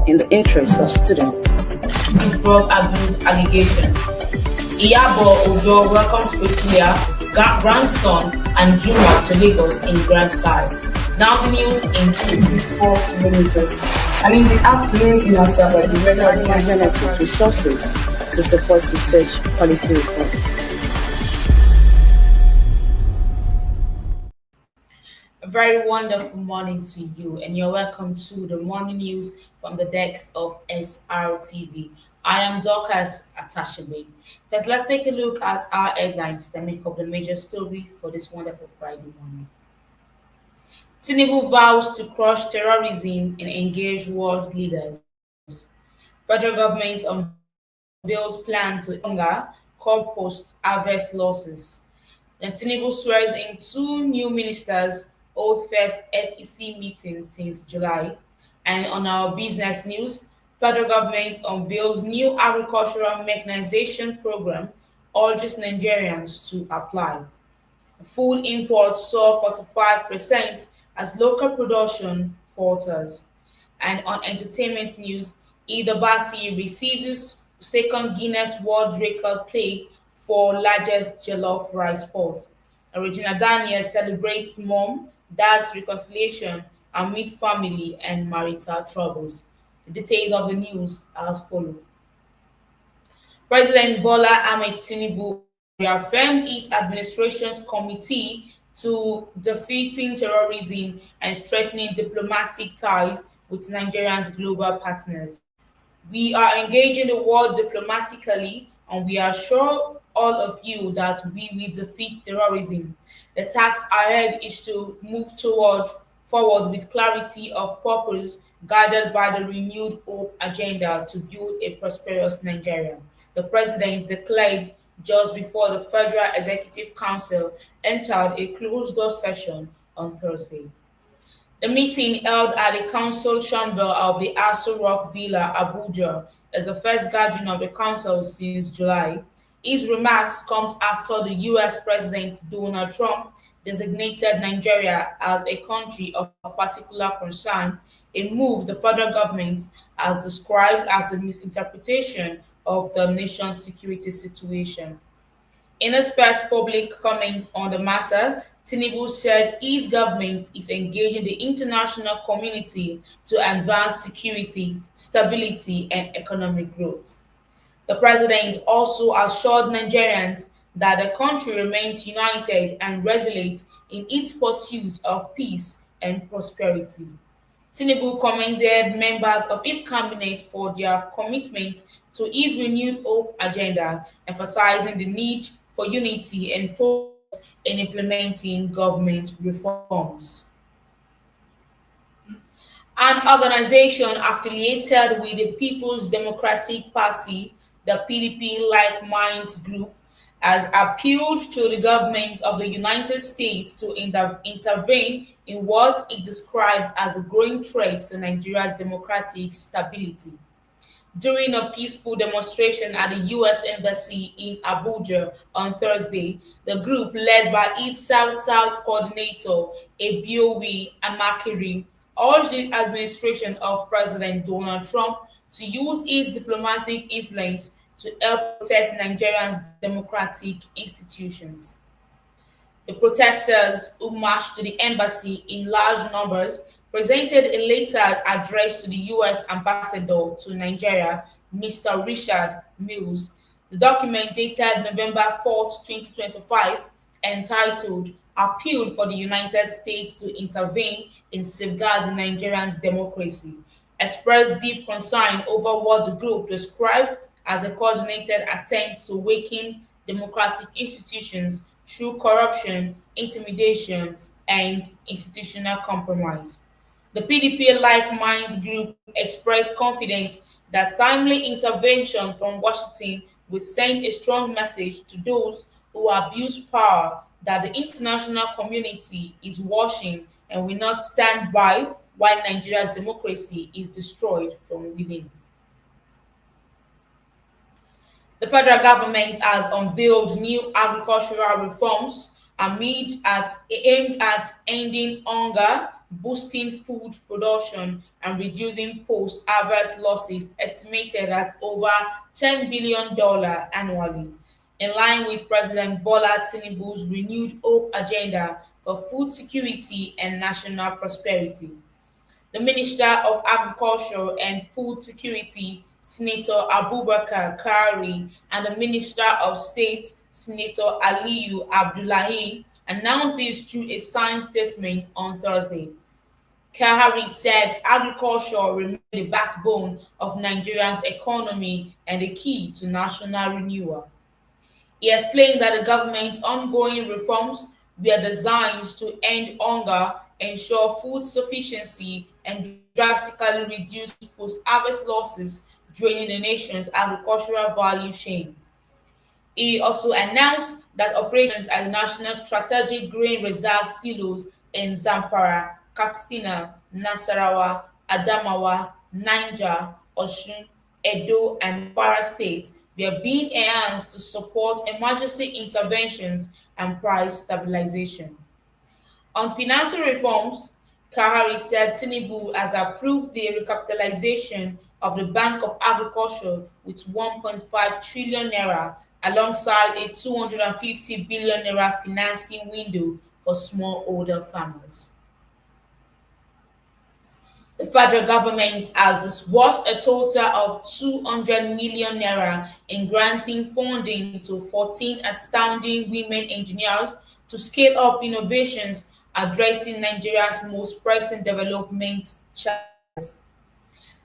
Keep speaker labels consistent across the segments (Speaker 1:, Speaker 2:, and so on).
Speaker 1: in the interest of students.
Speaker 2: Drug abuse allegations. Iyabo Ojo welcomes Priscilla, grandson, and Juma to Lagos in grand style. Now the news in
Speaker 3: 24 kilometers. And in the afternoon in Asaba, the weather
Speaker 1: genetic resources to support research policy reforms.
Speaker 2: A very wonderful morning to you, and you're welcome to the morning news from the decks of SRTV. I am Dorcas Atashebe. First, let's take a look at our headlines that make up the major story for this wonderful Friday morning. Tinubu vows to crush terrorism and engage world leaders. Federal government unveils plan to hunger core post-harvest losses. And Tinubu swears in 2 new ministers hold first FEC meeting since July. And on our business news, federal government unveils new agricultural mechanization program, urges Nigerians to apply. Food imports saw 45% as local production falters. And on entertainment news, Ida Basi receives second Guinness World Record plaque for largest jollof rice pot. Regina Daniel celebrates mom, dad's reconciliation amid family and marital troubles. The details of the news are as follows. President Bola Ahmed Tinubu reaffirmed his administration's committee to defeating terrorism and strengthening diplomatic ties with Nigeria's global partners. We are engaging the world diplomatically, and we assure all of you that we will defeat terrorism. The task ahead is to move forward with clarity of purpose, guided by the renewed hope agenda to build a prosperous Nigeria. The president declared just before the Federal Executive Council entered a closed-door session on Thursday. The meeting, held at the council chamber of the Aso Rock Villa, Abuja, is the first gathering of the council since July. His remarks come after the U.S. President Donald Trump designated Nigeria as a country of particular concern, a move the federal government has described as a misinterpretation of the nation's security situation. In his first public comment on the matter, Tinubu said his government is engaging the international community to advance security, stability, and economic growth. The president also assured Nigerians that the country remains united and resolute in its pursuit of peace and prosperity. Tinubu commended members of his cabinet for their commitment to his renewed hope agenda, emphasizing the need for unity and focus in implementing government reforms. An organization affiliated with the People's Democratic Party, the PDP Like Minds Group, has appealed to the government of the United States to intervene in what it described as a growing threat to Nigeria's democratic stability. During a peaceful demonstration at the U.S. Embassy in Abuja on Thursday, the group, led by its South-South coordinator, Ebiowi Amakiri, urged the administration of President Donald Trump to use its diplomatic influence to help protect Nigeria's democratic institutions. The protesters, who marched to the embassy in large numbers, presented a letter addressed to the U.S. ambassador to Nigeria, Mr. Richard Mills. The document, dated November 4, 2025, entitled Appeal for the United States to Intervene in Safeguarding Nigeria's Democracy, expressed deep concern over what the group described as a coordinated attempt to weaken democratic institutions through corruption, intimidation, and institutional compromise. The PDP Like Minds Group expressed confidence that timely intervention from Washington will send a strong message to those who abuse power that the international community is watching and will not stand by while Nigeria's democracy is destroyed from within. The federal government has unveiled new agricultural reforms aimed at ending hunger, boosting food production and reducing post-harvest losses estimated at over $10 billion annually, in line with President Bola Tinubu's renewed hope agenda for food security and national prosperity. The Minister of Agriculture and Food Security, Senator Abubakar Kari, and the Minister of State, Senator Aliyu Abdullahi, announced this through a signed statement on Thursday. Kahari said agriculture remains the backbone of Nigeria's economy and the key to national renewal. He explained that the government's ongoing reforms were designed to end hunger, ensure food sufficiency, and drastically reduce post-harvest losses draining the nation's agricultural value chain. He also announced that operations at the National Strategic Grain Reserve silos in Zamfara, Katsina, Nasarawa, Adamawa, Niger, Osun, Edo, and Kwara states were being enhanced to support emergency interventions and price stabilization. On financial reforms, Kahari said Tinubu has approved the recapitalization of the Bank of Agriculture with 1.5 trillion naira alongside a 250 billion naira financing window for smallholder farmers. The federal government has disbursed a total of 200 million naira in granting funding to 14 outstanding women engineers to scale up innovations addressing Nigeria's most pressing development challenges.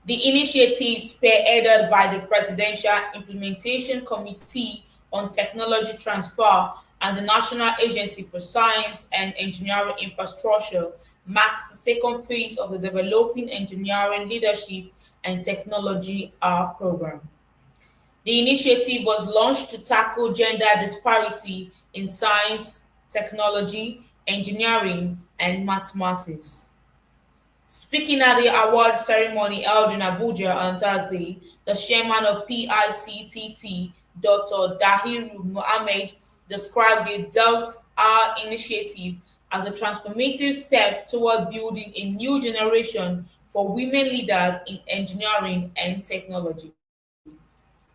Speaker 2: The initiative, spearheaded by the Presidential Implementation Committee on Technology Transfer and the National Agency for Science and Engineering Infrastructure, marks the second phase of the Developing Engineering Leadership and Technology R program. The initiative was launched to tackle gender disparity in science, technology, engineering, and mathematics. Speaking at the award ceremony held in Abuja on Thursday, the chairman of PICTT, Dr. Dahiru Mohammed, described the Delta R initiative as a transformative step toward building a new generation for women leaders in engineering and technology.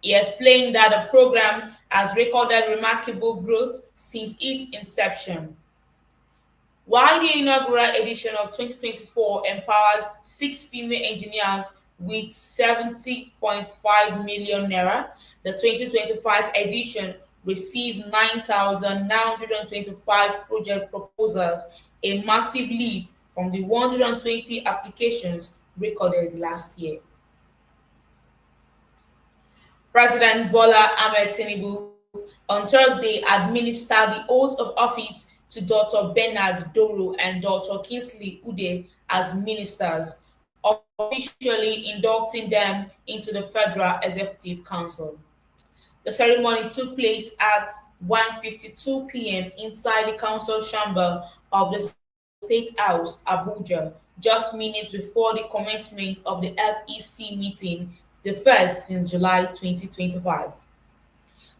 Speaker 2: He explained that the program has recorded remarkable growth since its inception. While the inaugural edition of 2024 empowered 6 female engineers with 70.5 million naira, the 2025 edition received 9,925 project proposals, a massive leap from the 120 applications recorded last year. President Bola Ahmed Tinubu on Thursday administered the oath of office to Dr. Bernard Doro and Dr. Kingsley Ude as ministers, officially inducting them into the Federal Executive Council. The ceremony took place at 1:52 p.m. inside the council chamber of the State House, Abuja, just minutes before the commencement of the FEC meeting, the first since July 2025.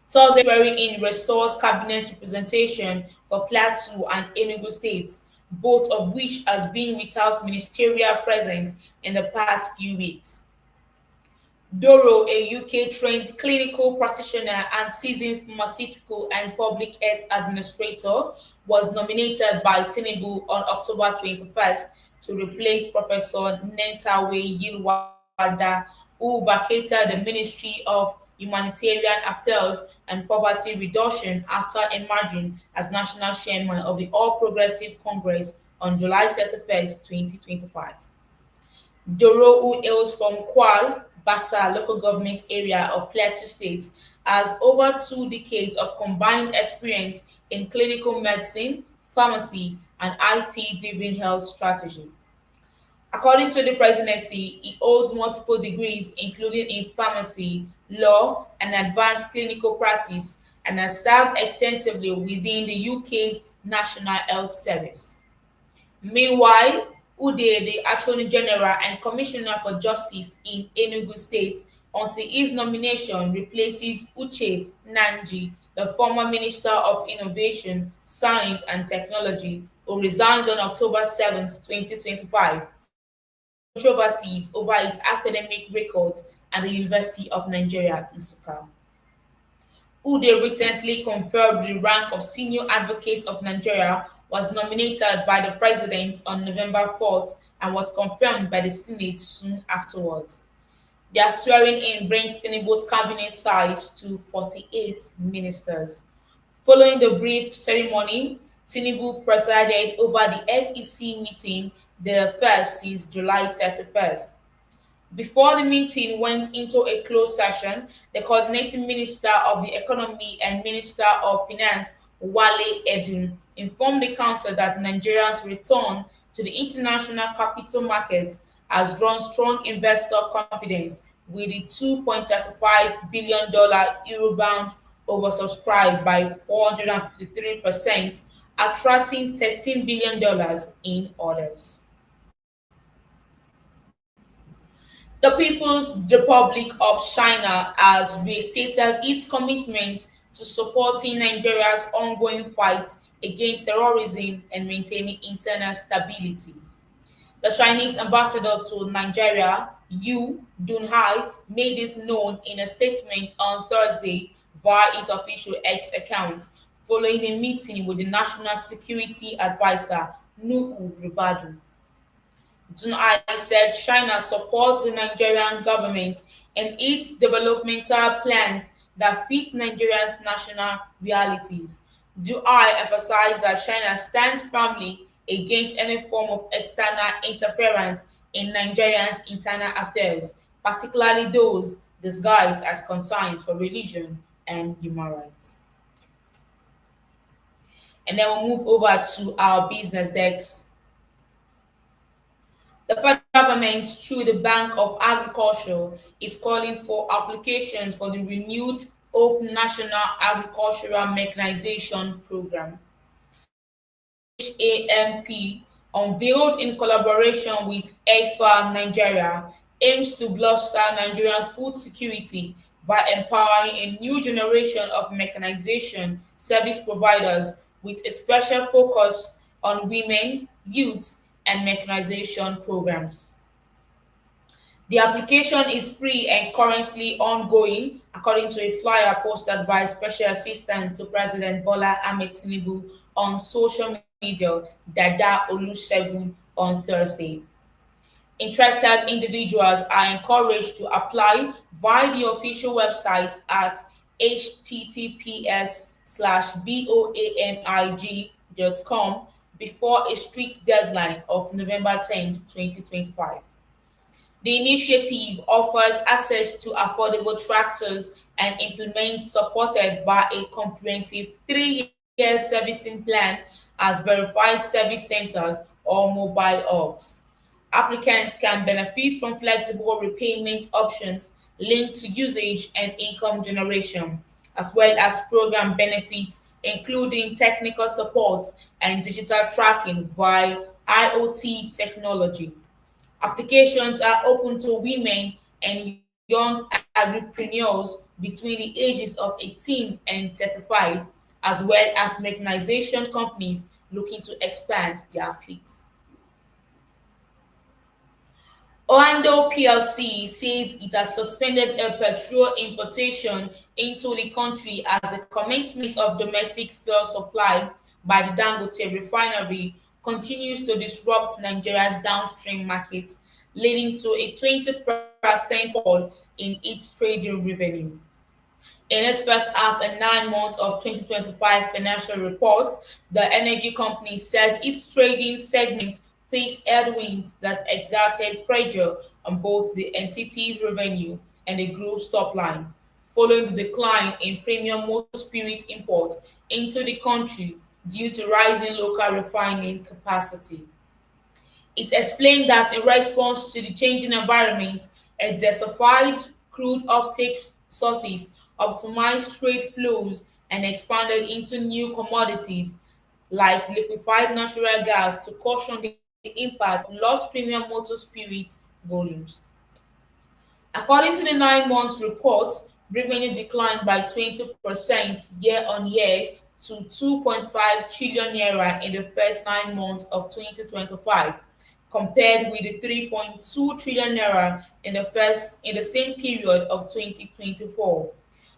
Speaker 2: Thursday swearing-in restores cabinet representation for Plateau and Enugu states, both of which has been without ministerial presence in the past few weeks. Doro, a UK-trained clinical practitioner and seasoned pharmaceutical and public health administrator, was nominated by Tinubu on October 21st to replace Professor Nentawe Yilwada, who vacated the Ministry of Humanitarian Affairs and Poverty Reduction after emerging as national chairman of the All Progressive Congress on July 31st, 2025. Doro, who hails from Kwal, Bassa local government area of Plateau State, has over 2 decades of combined experience in clinical medicine, pharmacy, and IT-driven health strategy. According to the presidency, he holds multiple degrees, including in pharmacy, law, and advanced clinical practice, and has served extensively within the UK's National Health Service. Meanwhile, Ude, the Attorney General and Commissioner for Justice in Enugu State, until his nomination replaces Uche Nanji, the former Minister of Innovation, Science and Technology, who resigned on October 7, 2025. Controversies over his academic records at the University of Nigeria, Nsukka. Ude recently conferred the rank of Senior Advocate of Nigeria, was nominated by the president on November 4th and was confirmed by the Senate soon afterwards. Their swearing in brings Tinubu's cabinet size to 48 ministers. Following the brief ceremony, Tinubu presided over the FEC meeting, the first since July 31st. Before the meeting went into a closed session, the coordinating Minister of the Economy and Minister of Finance, Wale Edun, informed the council that Nigeria's return to the international capital market has drawn strong investor confidence, with the $2.35 billion Eurobond oversubscribed by 453%, attracting $13 billion in orders. The People's Republic of China has restated its commitment to supporting Nigeria's ongoing fight against terrorism and maintaining internal stability. The Chinese ambassador to Nigeria, Yu Dunhai, made this known in a statement on Thursday via his official X account following a meeting with the National Security Advisor, Nuhu Ribadu. Dunhai said China supports the Nigerian government and its developmental plans that fit Nigeria's national realities. Dunhai emphasized that China stands firmly against any form of external interference in Nigeria's internal affairs, particularly those disguised as concerns for religion and human rights. And then we'll move over to our business decks. The federal government, through the Bank of Agriculture, is calling for applications for the renewed Hope National Agricultural Mechanization Program. HAMP, unveiled in collaboration with EFA Nigeria, aims to bolster Nigeria's food security by empowering a new generation of mechanization service providers with a special focus on women, youths, and mechanization programs. The application is free and currently ongoing, according to a flyer posted by Special Assistant to President Bola Ahmed Tinubu on social media, Dada Olusegun, on Thursday. Interested individuals are encouraged to apply via the official website at https:/boanig.com before a strict deadline of November 10th, 2025. The initiative offers access to affordable tractors and implements supported by a comprehensive 3-year servicing plan as verified service centers or mobile hubs. Applicants can benefit from flexible repayment options linked to usage and income generation, as well as program benefits including technical support and digital tracking via IoT technology. Applications are open to women and young agripreneurs between the ages of 18 and 35, as well as mechanization companies looking to expand their fleets. Orlando plc says it has suspended a petrol importation into the country as the commencement of domestic fuel supply by the Dangote refinery continues to disrupt Nigeria's downstream market, leading to a 20% fall in its trading revenue. In its first half and 9 months of 2025 financial reports, the energy company said its trading segment faced headwinds that exerted pressure on both the entity's revenue and the group's top line, following the decline in premium motor spirit imports into the country due to rising local refining capacity. It explained that in response to the changing environment, it diversified crude offtake sources, optimized trade flows, and expanded into new commodities like liquefied natural gas to cushion the impact of lost premium motor spirit volumes. According to the 9 months report, revenue declined by 20% year on year to 2.5 trillion naira in the first 9 months of 2025, compared with the 3.2 trillion naira in the same period of 2024.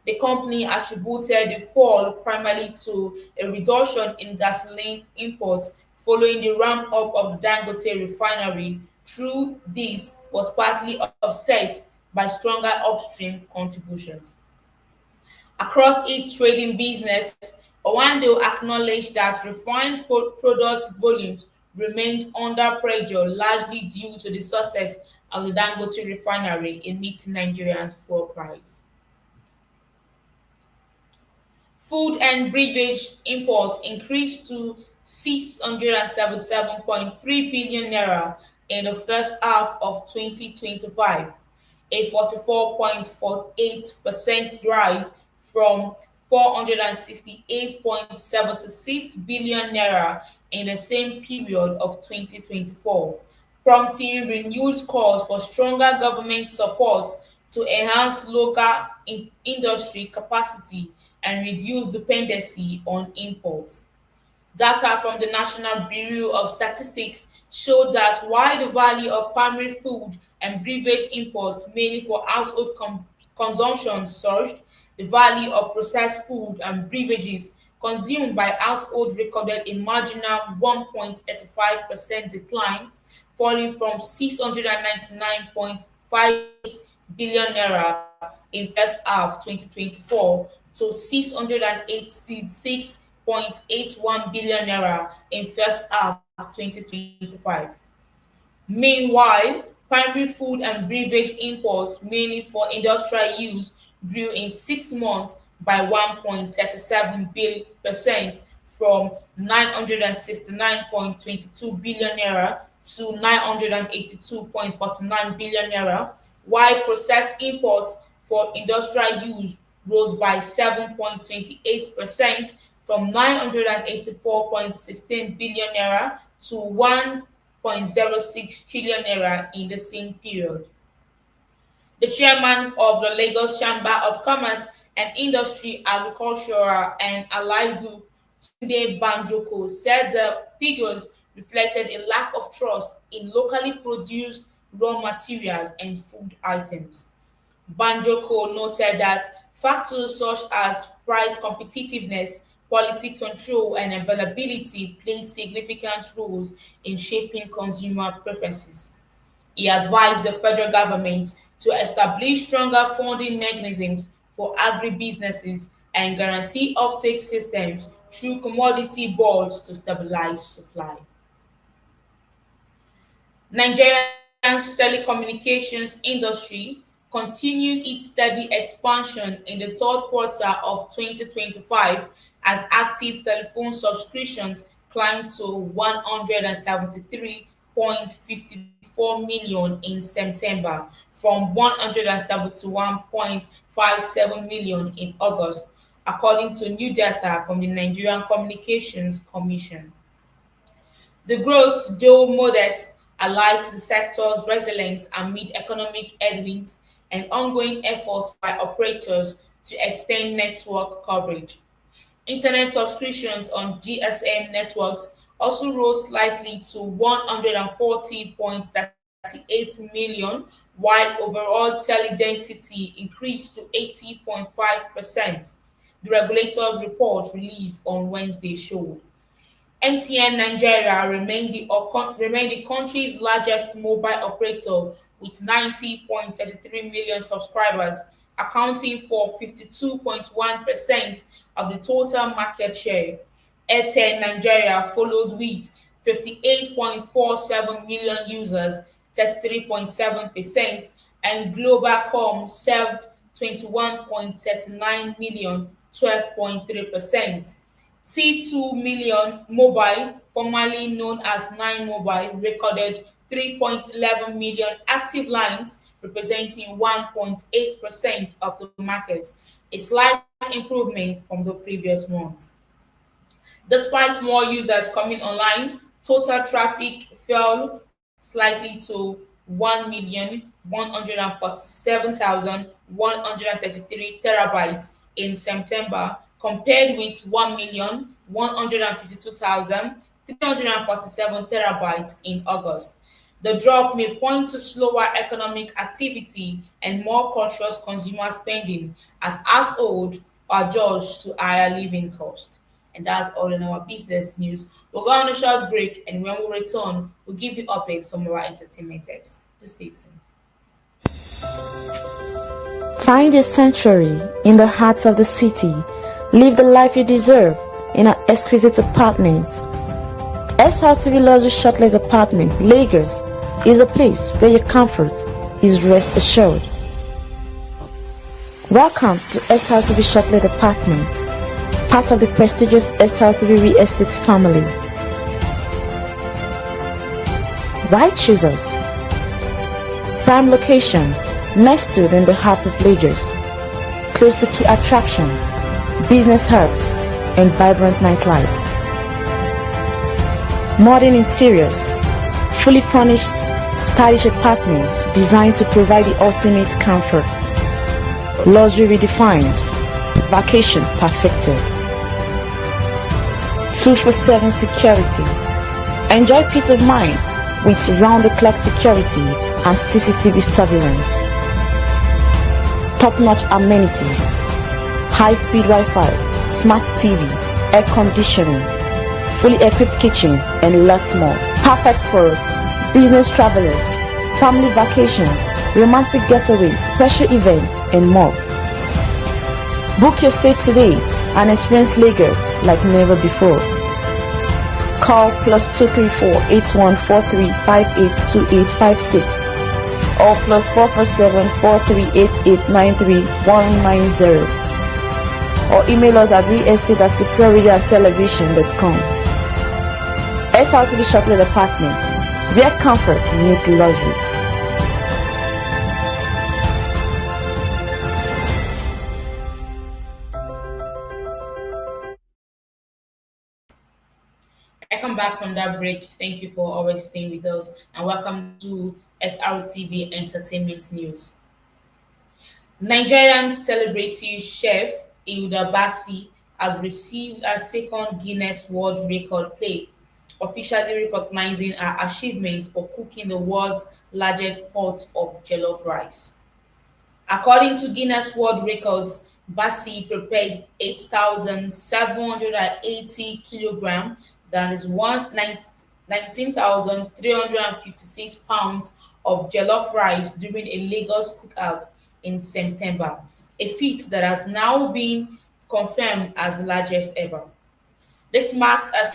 Speaker 2: The company attributed the fall primarily to a reduction in gasoline imports following the ramp up of the Dangote refinery. Through this was partly offset by stronger upstream contributions. Across its trading business, Owando acknowledged that refined product volumes remained under pressure largely due to the success of the Dangote refinery in meeting Nigerians' fuel price. Food and beverage imports increased to 677.3 billion naira in the first half of 2025, a 44.48% rise from 468.76 billion naira in the same period of 2024, prompting renewed calls for stronger government support to enhance local industry capacity and reduce dependency on imports. Data from the National Bureau of Statistics showed that while the value of primary food and beverage imports, mainly for household consumption, surged, the value of processed food and beverages consumed by households recorded a marginal 1.85% decline, falling from 699.5 billion naira in first half 2024 to 686.81 billion naira in first half 2025. Meanwhile, primary food and beverage imports, mainly for industrial use, grew in 6 months by 1.37% from 969.22 billion naira to 982.49 billion naira, while processed imports for industrial use rose by 7.28% from 984.16 billion naira to 1.06 trillion naira in the same period. The chairman of the Lagos Chamber of Commerce and Industry, Agricultural and Allied Group, Tunde Banjoko, said the figures reflected a lack of trust in locally produced raw materials and food items. Banjoko noted that factors such as price competitiveness, quality control, and availability played significant roles in shaping consumer preferences. He advised the federal government to establish stronger funding mechanisms for agribusinesses and guarantee offtake systems through commodity boards to stabilize supply. Nigeria's telecommunications industry continued its steady expansion in the third quarter of 2025 as active telephone subscriptions climbed to 173.54 million in September from 171.57 million in August, according to new data from the Nigerian Communications Commission. The growth, though modest, highlights the sector's resilience amid economic headwinds and ongoing efforts by operators to extend network coverage. Internet subscriptions on GSM networks also rose slightly to 140.38 million, while overall tele-density increased to 80.5%, the regulator's report released on Wednesday showed. MTN Nigeria remained the country's largest mobile operator with 90.33 million subscribers, accounting for 52.1% of the total market share. Airtel Nigeria followed with 58.47 million users, 33.7%, and Globalcom served 21.39 million, 12.3%. T2 Million Mobile, formerly known as Nine Mobile, recorded 3.11 million active lines, representing 1.8% of the market, a slight improvement from the previous month. Despite more users coming online, total traffic fell slightly to 1,147,133 terabytes in September compared with 1,152,347 terabytes in August. The drop may point to slower economic activity and more cautious consumer spending as households adjust to higher living costs. And that's all in our business news. We'll go on a short break, and when we return, we'll give you updates from our entertainment text. Just stay tuned.
Speaker 4: Find your sanctuary in the heart of the city. Live the life you deserve in an exquisite apartment. SRTV Luxury Shortlet Apartment, Lagos, is a place where your comfort is rest assured. Welcome to SRTV Shortlet Apartment, part of the prestigious SRTV Real Estate family. Why choose us? Prime location, nestled in the heart of Lagos, close to key attractions, business hubs, and vibrant nightlife. Modern interiors, fully furnished, stylish apartments designed to provide the ultimate comfort. Luxury redefined, vacation perfected. 24/7 security. Enjoy peace of mind with round-the-clock security and CCTV surveillance. Top-notch amenities, high-speed Wi-Fi, smart TV, air conditioning, fully equipped kitchen, and lots more. Perfect for business travelers, family vacations, romantic getaways, special events, and more. Book your stay today and experience Lagos like never before. Call +234 8143 582856 or +447 4388 93190 or email us at realestate@superiorradiotelevision.com. SRTV Shortlet Apartment, where comfort meets luxury.
Speaker 2: I come back from that break. Thank you for always staying with us, and welcome to SRTV Entertainment News. Nigerian celebrity chef Hilda Bassi has received a second Guinness World Record plaque, officially recognizing her achievements for cooking the world's largest pot of jollof rice. According to Guinness World Records, Bassi prepared 8,780 kilograms, that is 19,356 pounds of jollof rice during a Lagos cookout in September, a feat that has now been confirmed as the largest ever. This marks a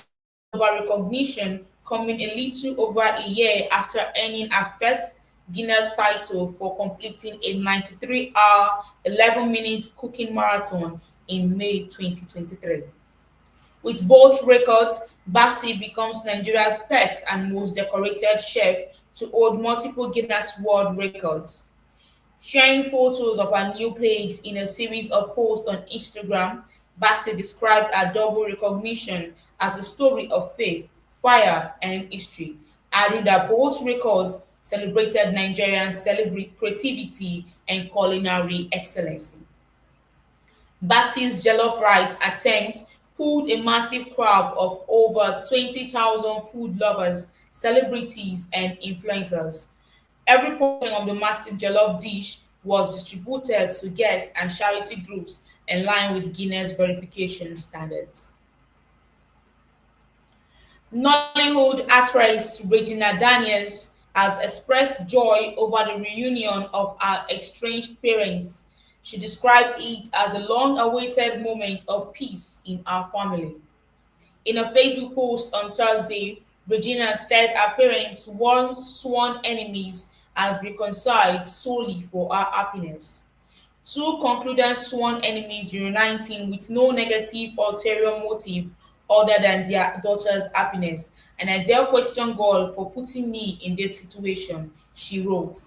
Speaker 2: global recognition coming a little over a year after earning her first Guinness title for completing a 93-hour, 11-minute cooking marathon in May 2023. With both records, Bassi becomes Nigeria's first and most decorated chef to hold multiple Guinness World Records. Sharing photos of her new plates in a series of posts on Instagram, Bassi described her double recognition as a story of faith, fire, and history, adding that both records celebrated Nigerians' creativity and culinary excellency. Bassi's jollof rice attempt pulled a massive crowd of over 20,000 food lovers, celebrities, and influencers. Every portion of the massive jollof dish was distributed to guests and charity groups in line with Guinness verification standards. Nollywood actress Regina Daniels has expressed joy over the reunion of her estranged parents. She described it as a long-awaited moment of peace in our family. In a Facebook post on Thursday, Regina said her parents, once sworn enemies, had reconciled solely for her happiness. Two concluded sworn enemies reuniting with no negative ulterior motive other than their daughter's happiness. An ideal question God for putting me in this situation, she wrote.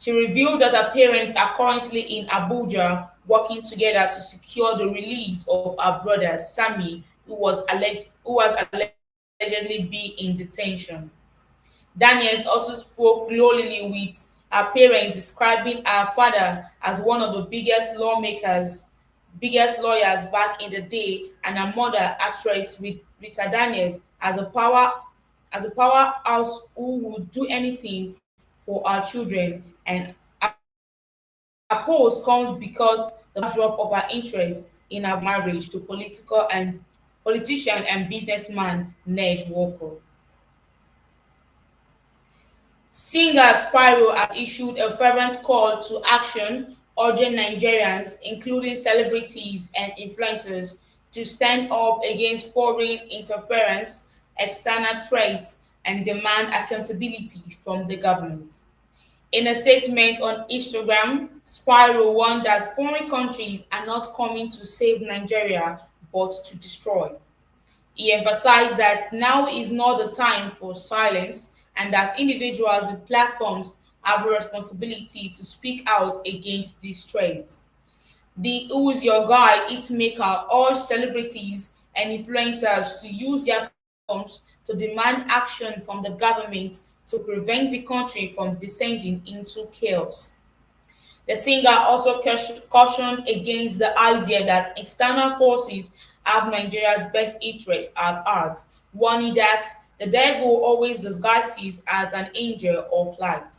Speaker 2: She revealed that her parents are currently in Abuja working together to secure the release of her brother Sammy, who was allegedly be in detention. Daniels also spoke glowingly with her parents, describing her father as one of the biggest lawmakers biggest lawyers back in the day, and her mother, actress Rita Daniels, as a powerhouse who would do anything for our children. And her post comes because the backdrop of her interest in her marriage to politician and businessman Ned Walker. Singer Spyro has issued a fervent call to action, urging Nigerians, including celebrities and influencers, to stand up against foreign interference, external threats, and demand accountability from the government. In a statement on Instagram, Spyro warned that foreign countries are not coming to save Nigeria but to destroy. He emphasized that now is not the time for silence and that individuals with platforms have a responsibility to speak out against these threats. The Who's Your Guy hitmaker urged celebrities and influencers to use their platforms to demand action from the government to prevent the country from descending into chaos. The singer also cautioned against the idea that external forces have Nigeria's best interests at heart, warning that the devil always disguises as an angel of light.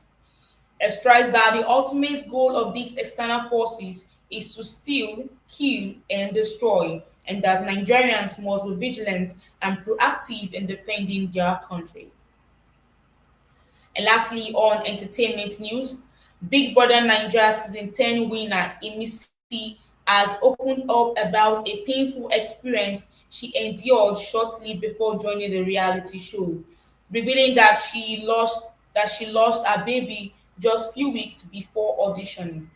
Speaker 2: It stressed that the ultimate goal of these external forces is to steal, kill, and destroy, and that Nigerians must be vigilant and proactive in defending their country. And lastly, on entertainment news, Big Brother Nigeria Season 10 winner Emisi has opened up about a painful experience she endured shortly before joining the reality show, revealing that she lost her baby just few weeks before auditioning.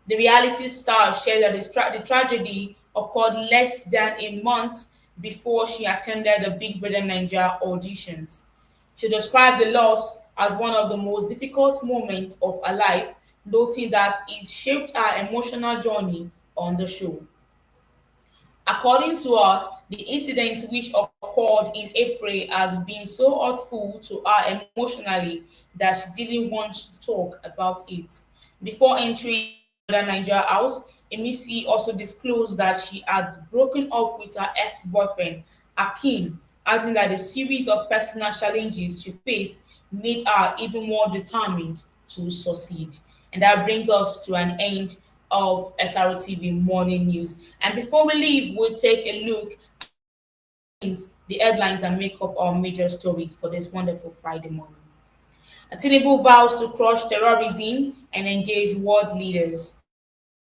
Speaker 2: The reality star shared that the tragedy occurred less than a month before she attended the Big Brother Nigeria auditions. She described the loss as one of the most difficult moments of her life, noting that it shaped her emotional journey on the show. According to her, the incident, which occurred in April, has been so hurtful to her emotionally that she didn't want to talk about it. Before entering the Nigeria house, Emisi also disclosed that she had broken up with her ex-boyfriend, Akin, adding that a series of personal challenges she faced made her even more determined to succeed. And that brings us to an end of SROTV Morning News. And before we leave, we'll take a look at the headlines that make up our major stories for this wonderful Friday morning. Tinubu vows to crush terrorism and engage world leaders.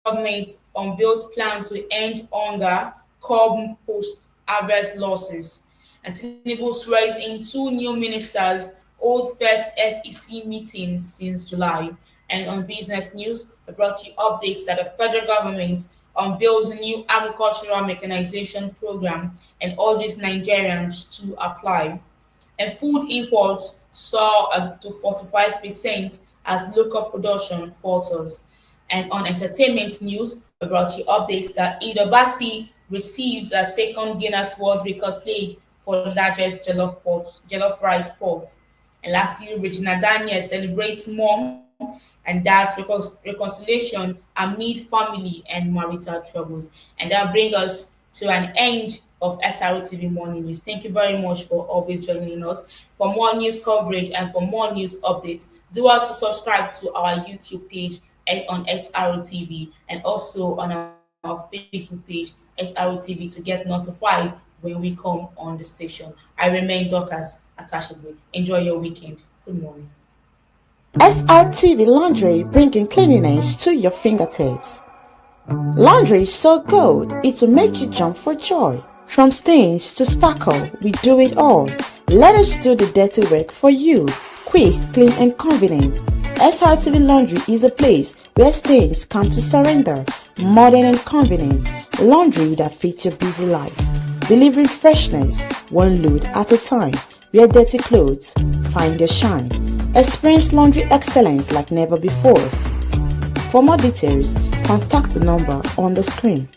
Speaker 2: Government unveils plan to end hunger, curb post-harvest losses. And Tinubu swears in 2 new ministers, hold first FEC meeting since July. And on business news, we brought you updates that the federal government unveils a new agricultural mechanization program and urges Nigerians to apply. And food imports saw to 45% as local production falters. And on entertainment news, we brought you updates that Ida Bassi receives a second Guinness World Record plaque for the largest jollof rice pot. And lastly, Regina Daniel celebrates mom and dad's reconciliation amid family and marital troubles. And that brings us to an end of SROTV Morning News. Thank you very much for always joining us. For more news coverage and for more news updates, do want to subscribe to our YouTube page on SROTV and also on our Facebook page, SROTV, to get notified when we come on the station. I remain Dorcas Atashigwe. Enjoy your weekend. Good morning.
Speaker 4: SRTV Laundry, bringing cleanliness to your fingertips. Laundry is so good, it will make you jump for joy. From stains to sparkle, we do it all. Let us do the dirty work for you. Quick, clean and convenient. SRTV Laundry is a place where stains come to surrender. Modern and convenient. Laundry that fits your busy life. Delivering freshness, one load at a time. Wear dirty clothes, find your shine. Experience laundry excellence like never before. For more details, contact the number on the screen.